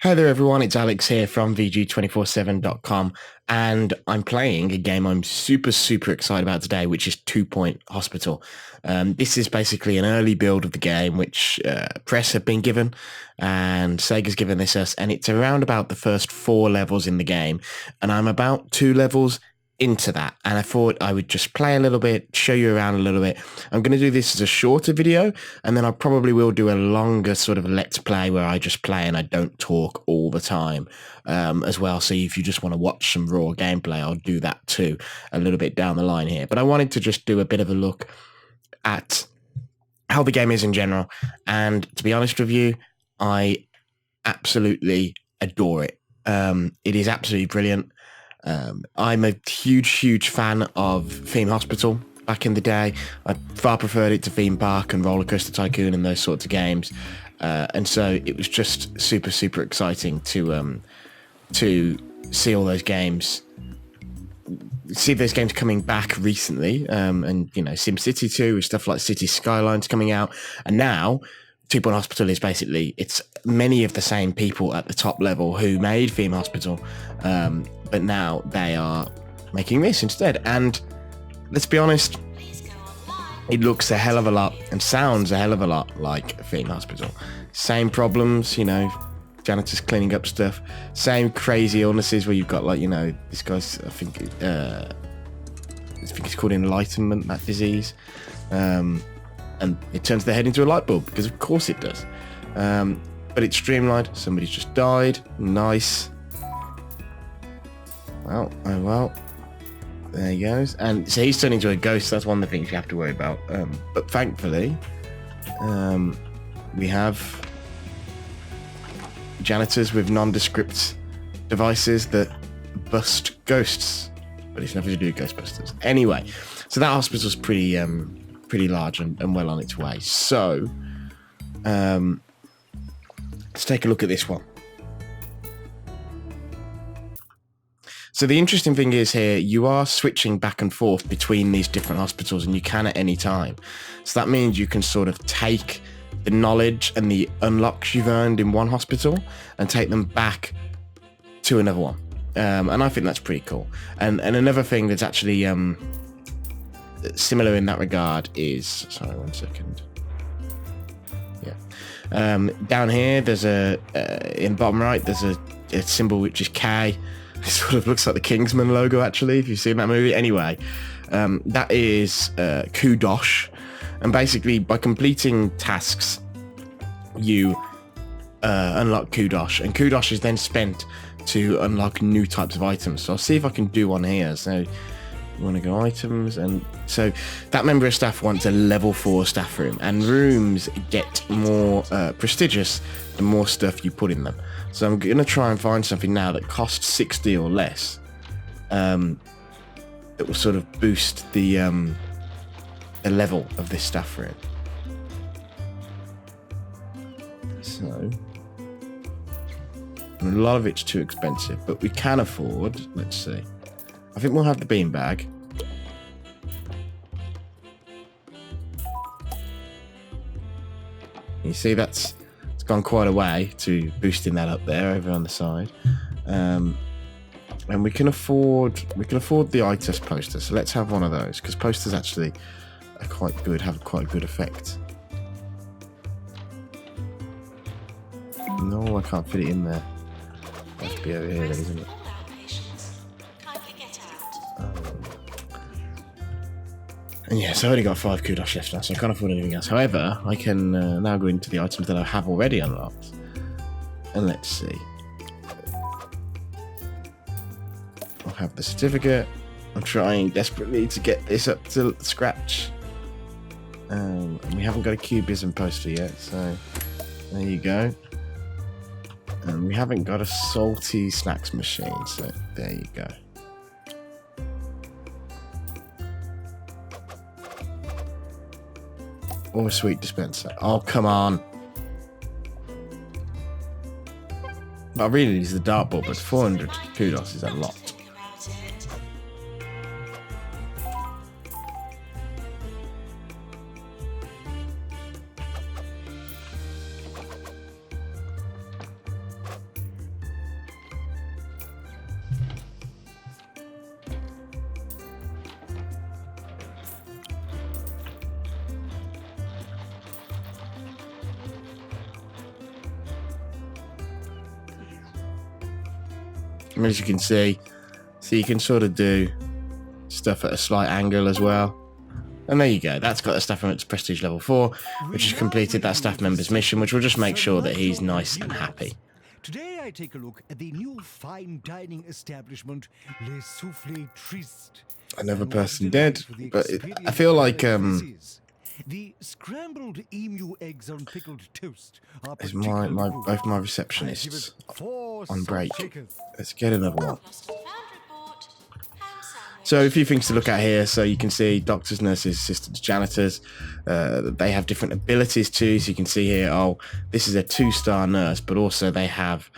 Hi there everyone, it's Alex here from VG247.com and I'm playing a game I'm super excited about today, which is 2 Point Hospital. This is basically an early build of the game which press have been given and Sega's given this us, and it's around about the first 4 levels in the game, and I'm about 2 levels into that, and I thought I would just play a little bit, show you around a little bit. I'm going to do this as a shorter video, and then I probably will do a longer sort of let's play where I just play and I don't talk all the time as well. So if you just want to watch some raw gameplay, I'll do that too a little bit down the line here. But I wanted to just do a bit of a look at how the game is in general, and to be honest with you, I absolutely adore it. It is absolutely brilliant. I'm a huge fan of Theme Hospital back in the day. I far preferred it to Theme Park and Roller Coaster Tycoon and those sorts of games. And so it was just super exciting to see all those games, see those games coming back recently. And, you know, SimCity 2 with stuff like City Skylines coming out. And now 2 Point Hospital is basically, it's many of the same people at the top level who made Theme Hospital, but now they are making this instead. And let's be honest, it looks a hell of a lot and sounds a hell of a lot like Theme Hospital. Same problems, you know, janitors cleaning up stuff, same crazy illnesses where you've got, like, you know, this guy's, I think it's called enlightenment, that disease. And it turns their head into a light bulb, because of course it does. But it's streamlined. Somebody's just died. Nice. Well, oh well. There he goes. And so he's turned into a ghost. That's one of the things you have to worry about. But thankfully, we have janitors with nondescript devices that bust ghosts. But it's nothing to do with Ghostbusters. Anyway, so that hospital's pretty large and well on its way. So let's take a look at this one. So the interesting thing is here, you are switching back and forth between these different hospitals, and you can at any time. So that means you can sort of take the knowledge and the unlocks you've earned in one hospital and take them back to another one. And I think that's pretty cool. And another thing that's actually similar in that regard is, sorry, 1 second. Yeah. Down here, there's in the bottom right, there's a symbol which is K. It sort of looks like the Kingsman logo, actually, if you've seen that movie. Anyway, that is Kudosh. And basically, by completing tasks, you unlock Kudosh. And Kudosh is then spent to unlock new types of items. So I'll see if I can do one here. So you want to go items, and so that member of staff wants a level 4 staff room, and rooms get more prestigious the more stuff you put in them. So I'm going to try and find something now that costs 60 or less, that will sort of boost the level of this staff room. So a lot of it's too expensive, but we can afford, let's see, I think we'll have the beanbag. You see, it's gone quite a way to boosting that up there over on the side. And we can afford the eye test poster. So let's have one of those, because posters actually are quite good, have quite a good effect. No, I can't fit it in there. It has to be over here, then, isn't it? And yeah, so I only got 5 kudos left now, so I can't afford anything else. However, I can now go into the items that I have already unlocked. And let's see. I'll have the certificate. I'm trying desperately to get this up to scratch. And we haven't got a cubism poster yet, so there you go. And we haven't got a salty snacks machine, so there you go. Or a sweet dispenser. Oh, come on. I really use the dartboard, but 400 kudos is a lot. And as you can see, so you can sort of do stuff at a slight angle as well. And there you go. That's got the staff member to prestige level 4, which has completed that staff member's mission, which will just make sure that he's nice and happy. Today I take a look at the new fine dining establishment, Le Souffle Triste. Another person dead, but I feel like the scrambled emu eggs on pickled toast are both my receptionists on break. Let's get another one. So a few things to look at here. So you can see doctors, nurses, assistants, janitors. They have different abilities too. So you can see here, oh, this is a 2-star nurse, but also they have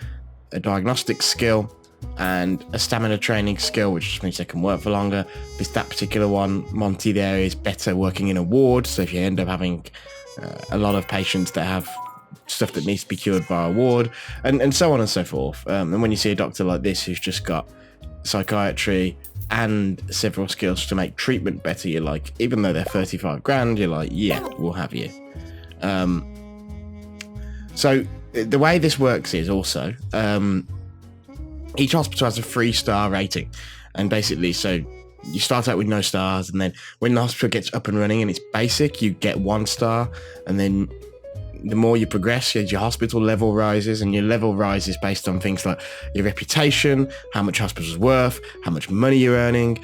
a diagnostic skill and a stamina training skill, which just means they can work for longer. That particular one, Monty, there is better working in a ward. So if you end up having a lot of patients that have stuff that needs to be cured by a ward, and so on and so forth. And when you see a doctor like this who's just got psychiatry and several skills to make treatment better, you're like, even though they're 35 grand, you're like, yeah, we'll have you. So the way this works is also, each hospital has a 3-star rating. And basically, so you start out with no stars, and then when the hospital gets up and running and it's basic, you get 1 star, and then the more you progress, your hospital level rises, and your level rises based on things like your reputation, how much hospital's worth, how much money you're earning,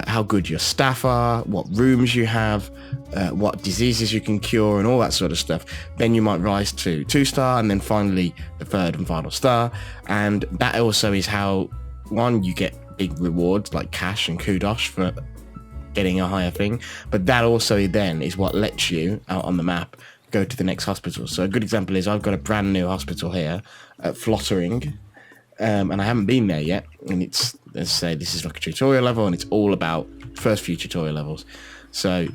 how good your staff are, what rooms you have, what diseases you can cure, and all that sort of stuff. Then you might rise to 2-star, and then finally the 3rd and final star. And that also is how, one, you get big rewards like cash and kudos for getting a higher thing, but that also then is what lets you out on the map go to the next hospital. So a good example is I've got a brand new hospital here at Flottering, and I haven't been there yet, and it's, let's say, this is like a tutorial level, and it's all about first few tutorial levels. So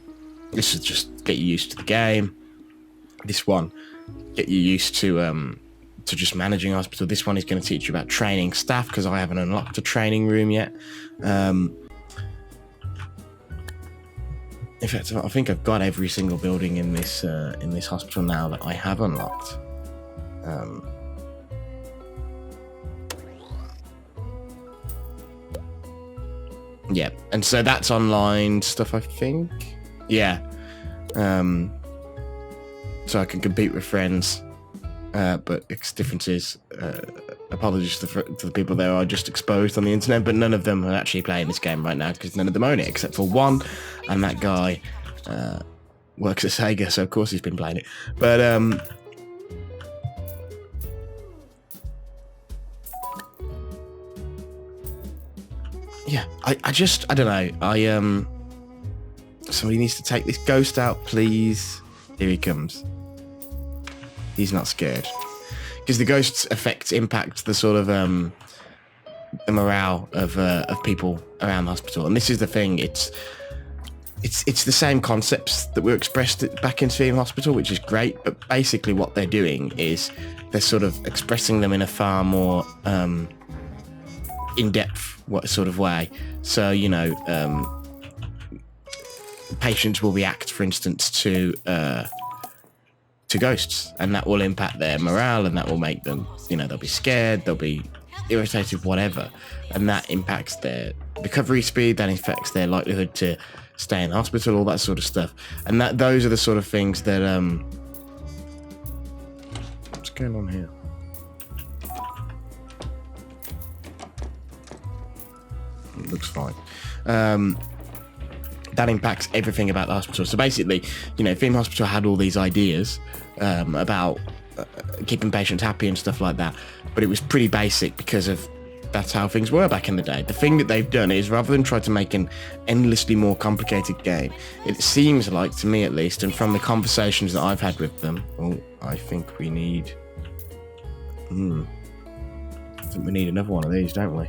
this is just get you used to the game. This one, get you used to just managing a hospital. This one is going to teach you about training staff, because I haven't unlocked a training room yet. In fact, I think I've got every single building in this hospital now that I have unlocked. Yeah, and so that's online stuff, I think. Yeah. So I can compete with friends, but its difference is, apologies to the people that are just exposed on the internet, but none of them are actually playing this game right now, because none of them own it except for one, and that guy works at Sega, so of course he's been playing it. But yeah, I don't know. Somebody needs to take this ghost out, please. Here he comes. He's not scared. Because the ghost's effects impact the sort of the morale of people around the hospital, and this is the thing. It's the same concepts that were expressed back in Theme Hospital, which is great. But basically, what they're doing is they're sort of expressing them in a far more in-depth sort of way. So you know, patients will react, for instance, to ghosts, and that will impact their morale, and that will make them, you know, they'll be scared, they'll be irritated, whatever, and that impacts their recovery speed, that affects their likelihood to stay in hospital, all that sort of stuff. And those are the sort of things that what's going on here? It looks fine. That impacts everything about the hospital. So basically, you know, Theme Hospital had all these ideas about keeping patients happy and stuff like that, but it was pretty basic because of that's how things were back in the day. The thing that they've done is, rather than try to make an endlessly more complicated game, it seems like, to me at least, and from the conversations that I've had with them, I think we need another one of these, don't we?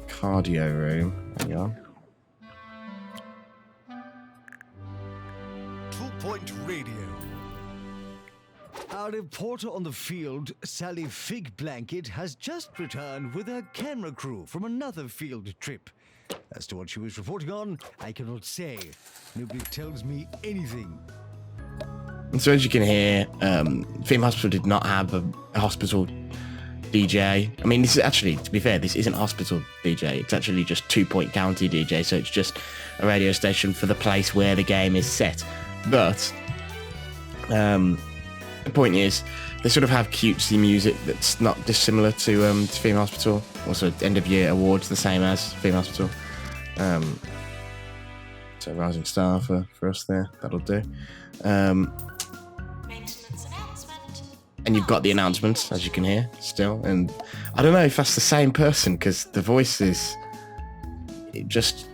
Cardio room. Hang on. 2-point radio. Our reporter on the field, Sally Fig Blanket, has just returned with her camera crew from another field trip. As to what she was reporting on, I cannot say. Nobody tells me anything. And so as you can hear, Theme Hospital did not have a hospital DJ. I mean, this is actually, to be fair, this isn't hospital DJ. It's actually just 2 Point County DJ. So it's just a radio station for the place where the game is set. But the point is, they sort of have cutesy music that's not dissimilar to Female Hospital. Also, end of year awards the same as Female Hospital. So Rising Star for us there. That'll do. Maintenance announcement. And you've got the announcements, as you can hear, still. And I don't know if that's the same person, because the voice is just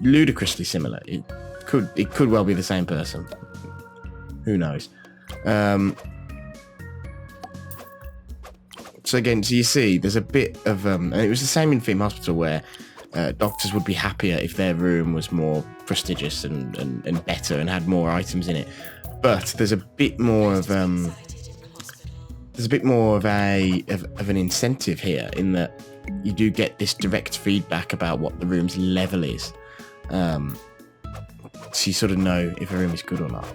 ludicrously similar. It could well be the same person. Who knows? So again, so you see, there's a bit of, and it was the same in Female Hospital, where doctors would be happier if their room was more prestigious and better and had more items in it. But there's a bit more of an incentive here, in that you do get this direct feedback about what the room's level is. So you sort of know if a room is good or not.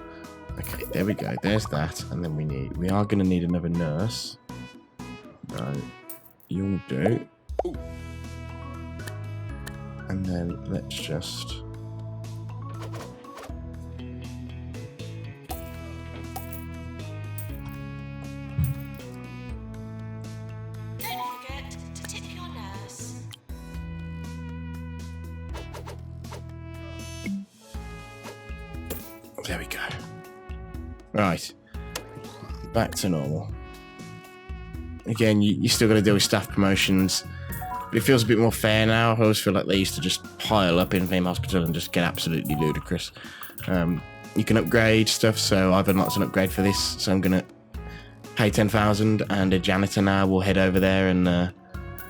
Okay, there we go. There's that, and then we are going to need another nurse. Right, you'll do. And then let's just. Don't forget to tip your nurse. There we go. Right, back to normal. Again, you still got to deal with staff promotions, but it feels a bit more fair now. I always feel like they used to just pile up in Female Hospital and just get absolutely ludicrous. You can upgrade stuff, so I've unlocked an upgrade for this, so I'm going to pay 10,000, and a janitor now will head over there and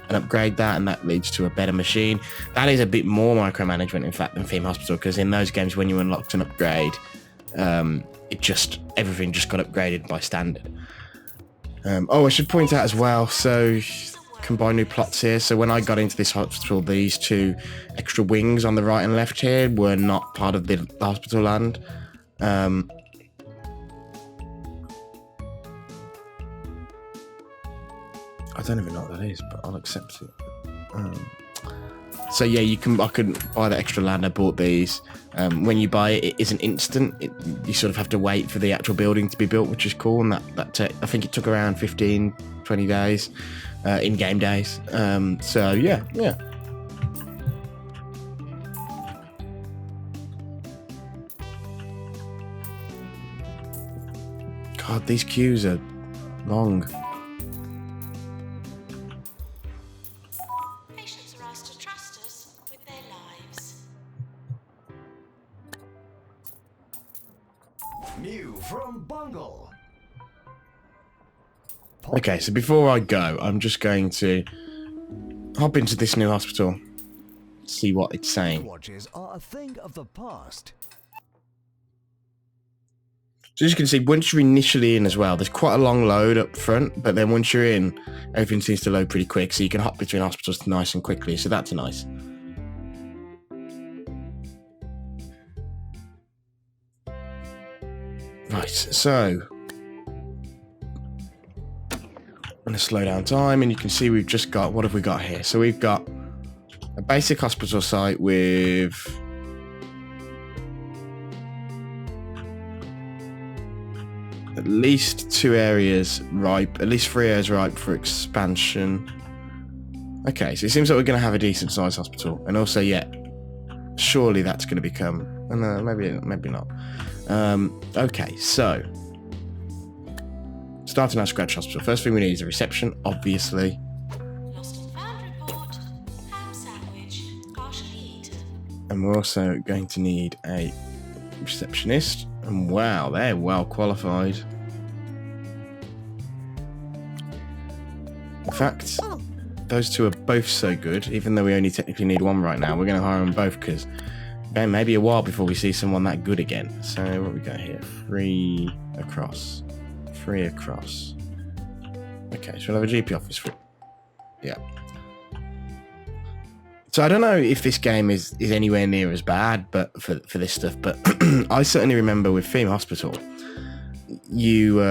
upgrade that, and that leads to a better machine. That is a bit more micromanagement, in fact, than Female Hospital, because in those games, when you unlocked an upgrade, everything just got upgraded by standard. I should point out as well, so combine new plots here. So when I got into this hospital, these two extra wings on the right and left here were not part of the hospital land. I don't even know what that is, but I'll accept it. So yeah, I couldn't buy the extra land. I bought these. When you buy it, it isn't instant. You sort of have to wait for the actual building to be built, which is cool. And I think it took around 15, 20 days, in-game days. So yeah. God, these queues are long. Patients are asked to trust us with their lives. New from Bungle. Okay, so before I go, I'm just going to hop into this new hospital, see what it's saying. Watches are a thing of the past. So as you can see, once you're initially in as well, there's quite a long load up front, but then once you're in, everything seems to load pretty quick, so you can hop between hospitals nice and quickly, so that's nice. Right, so I'm going to slow down time, and you can see we've just got, what have we got here? So we've got a basic hospital site with at least 2 areas ripe, at least 3 areas ripe for expansion. Okay, so it seems like we're going to have a decent sized hospital, and also, yeah, surely that's going to become, no, maybe not. Okay, so starting our scratch hospital. First thing we need is a reception, obviously. Lost and found report. Ham sandwich. Partially eaten. And we're also going to need a receptionist. And wow, they're well qualified. In fact, those two are both so good, even though we only technically need one right now, we're going to hire them both, because maybe a while before we see someone that good again. So what have we got here? 3 across. 3 across. Okay, so we'll have a GP office for... Yeah. So I don't know if this game is anywhere near as bad, but for this stuff, but I certainly remember with Female Hospital, you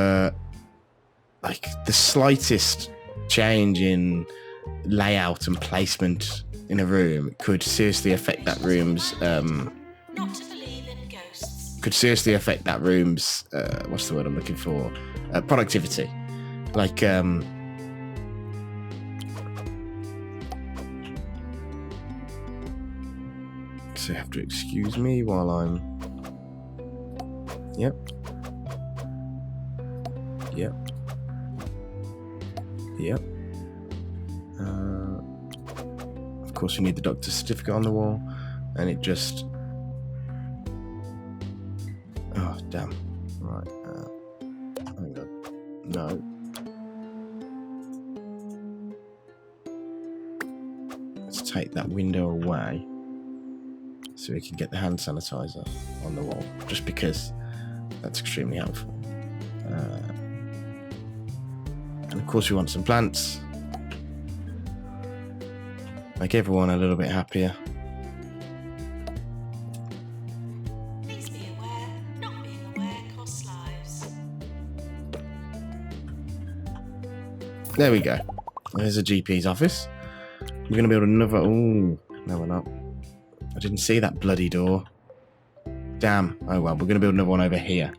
like the slightest change in layout and placement in a room could seriously affect that room's Not to believe in ghosts. what's the word I'm looking for, productivity. Like so you have to excuse me while I'm yep of course you need the doctor's certificate on the wall, and it just oh damn, right, hang on, no, let's take that window away so we can get the hand sanitizer on the wall, just because that's extremely helpful. And of course we want some plants. Make everyone a little bit happier. Please be aware, not being aware costs lives. There we go. There's a GP's office. We're going to build another... Ooh, no we're not. I didn't see that bloody door. Damn. Oh well, we're going to build another one over here.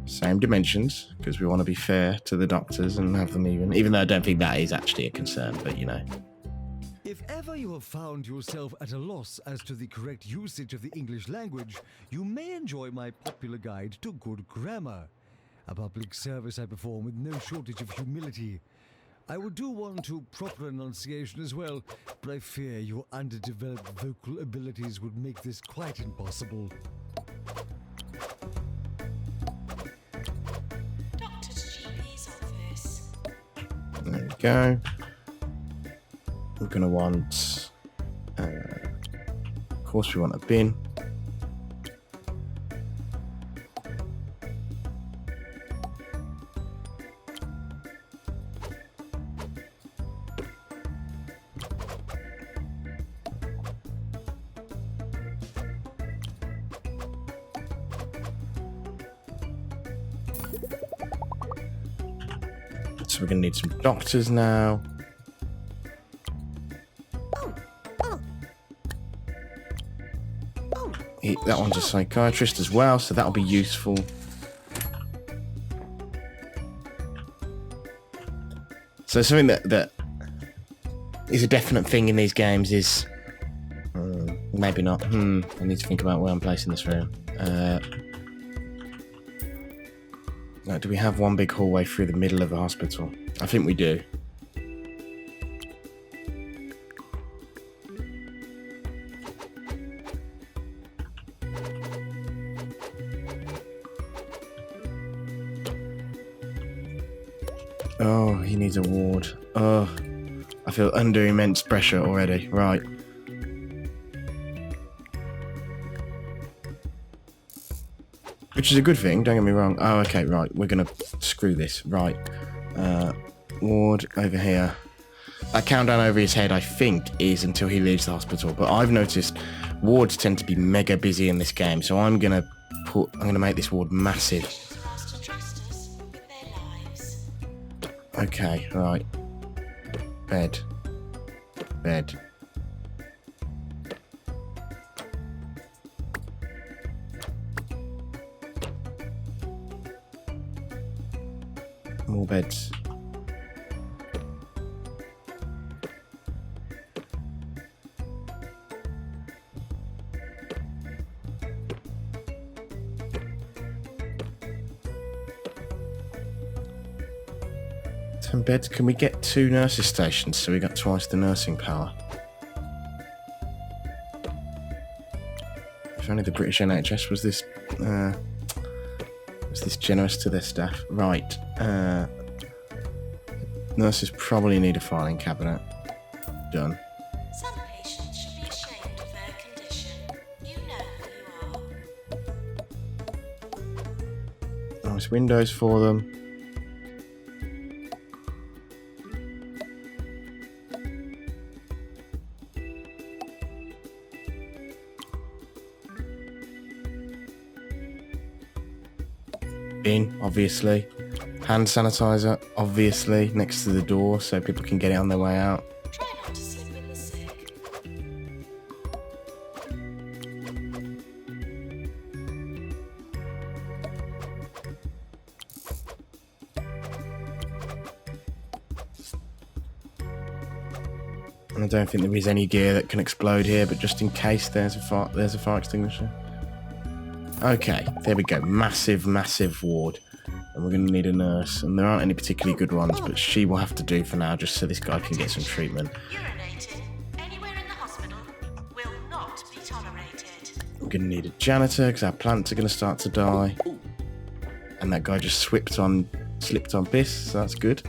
Same dimensions, because we want to be fair to the doctors and have them even though I don't think that is actually a concern, but you know. If ever you have found yourself at a loss as to the correct usage of the English language, you may enjoy my popular guide to good grammar. A public service I perform with no shortage of humility. I would do one to proper enunciation as well, but I fear your underdeveloped vocal abilities would make this quite impossible. Doctor's GP's office. There we go. We're going to want... of course we want a bin. So we're going to need some doctors now. That one's a psychiatrist as well, so that'll be useful. So something that is a definite thing in these games is... maybe not. I need to think about where I'm placing this room. Now, do we have one big hallway through the middle of the hospital? I think we do. Oh, he needs a ward. Oh, I feel under immense pressure already. Right. Which is a good thing, don't get me wrong. Oh, okay, right. We're going to screw this. Right. Ward over here. That countdown over his head, I think, is until he leaves the hospital. But I've noticed wards tend to be mega busy in this game. So I'm going to make this ward massive. Patients are asked to trust us with their lives. Okay, right. Bed. Bed. More beds. Beds. Can we get 2 nurses stations so we got twice the nursing power? If only the British NHS was this generous to their staff. Right. Nurses probably need a filing cabinet. Done. Some patients should be ashamed of their condition. You know who you are. Nice windows for them. bin, obviously. Hand sanitizer, obviously, next to the door so people can get it on their way out. Try not to slip in the sick. I don't think there is any gear that can explode here, but just in case, there's a fire extinguisher. Okay, there we go. Massive, massive ward. And we're going to need a nurse. And there aren't any particularly good ones, but she will have to do for now, just so this guy can get some treatment. Urinating anywhere in the hospital will not be tolerated. We're going to need a janitor, because our plants are going to start to die. And that guy just slipped on piss, so that's good.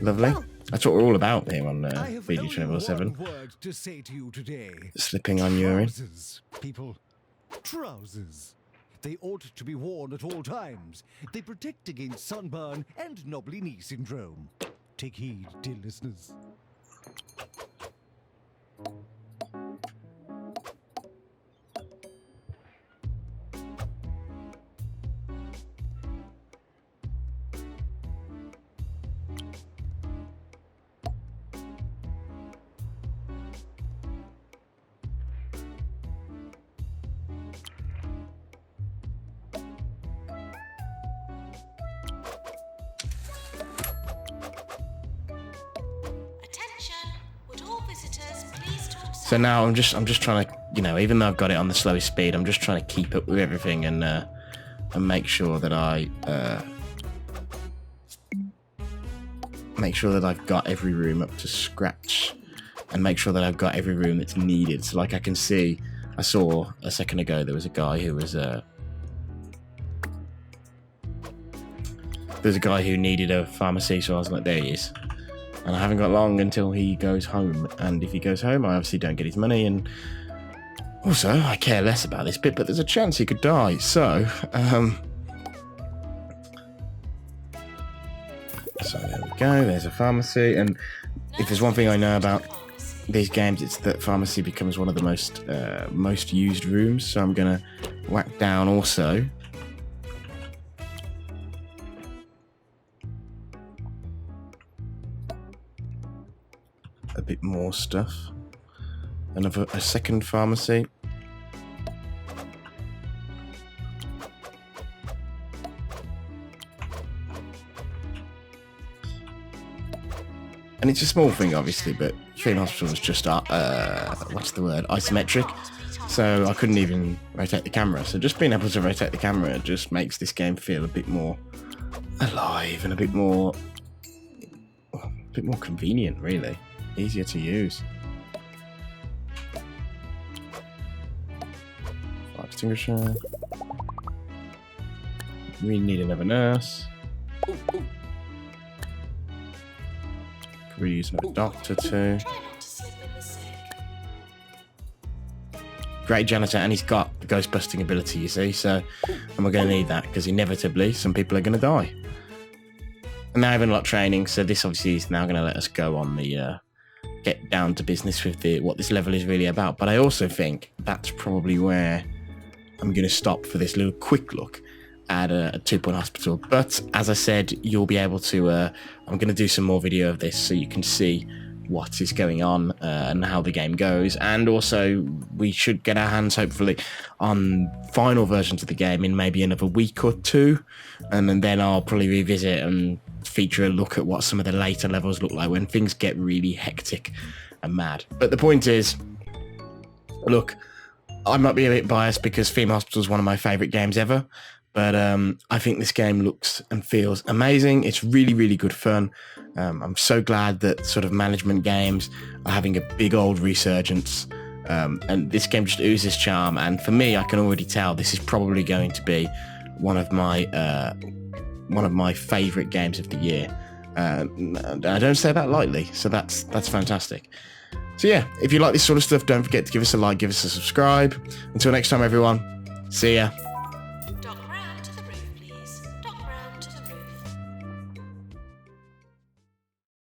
Lovely. That's what we're all about here on VG 24/7. Word to say to you today. Slipping on urine. Trousers, people. Trousers. They ought to be worn at all times. They protect against sunburn and knobbly knee syndrome. Take heed, dear listeners. Attention, would all visitors please talk So now I'm just trying to, even though I've got it on the slowest speed, I'm just trying to keep up with everything and make sure that I've got every room up to scratch, and make sure that I've got every room that's needed. So like I saw a second ago there was a guy who was there's a guy who needed a pharmacy, so I was like, there he is. And I haven't got long until he goes home. And if he goes home, I obviously don't get his money. And also, I care less about this bit, but there's a chance he could die. So there we go. There's a pharmacy. And if there's one thing I know about these games, it's that pharmacy becomes one of the most used rooms. So I'm going to whack down also a bit more stuff. A second pharmacy. And it's a small thing, obviously, but Train Hospital was just isometric, so I couldn't even rotate the camera. So just being able to rotate the camera just makes this game feel a bit more alive and a bit more convenient, really. Easier to use. Fire extinguisher. We need another nurse. Could we use another doctor too? Try not to slip in the sick. Great janitor, and he's got the ghost busting ability, you see, and we're going to need that because inevitably some people are going to die. And now I have a lot of training, so this obviously is now going to let us go on the get down to business with what this level is really about. But I also think that's probably where I'm going to stop for this little quick look at a 2-point hospital. But as I said, you'll be able to I'm going to do some more video of this so you can see what is going on and how the game goes. And also we should get our hands hopefully on final versions of the game in maybe another week or two, and then I'll probably revisit and feature a look at what some of the later levels look like when things get really hectic and mad. But the point is, look, I might be a bit biased because Theme Hospital is one of my favourite games ever, but I think this game looks and feels amazing. It's really, really good fun. I'm so glad that sort of management games are having a big old resurgence, and this game just oozes charm. And for me, I can already tell this is probably going to be one of my favourite games of the year. And I don't say that lightly, so that's fantastic. So yeah, if you like this sort of stuff, don't forget to give us a like, give us a subscribe. Until next time, everyone, see ya. Dock round to the roof, please. Dock round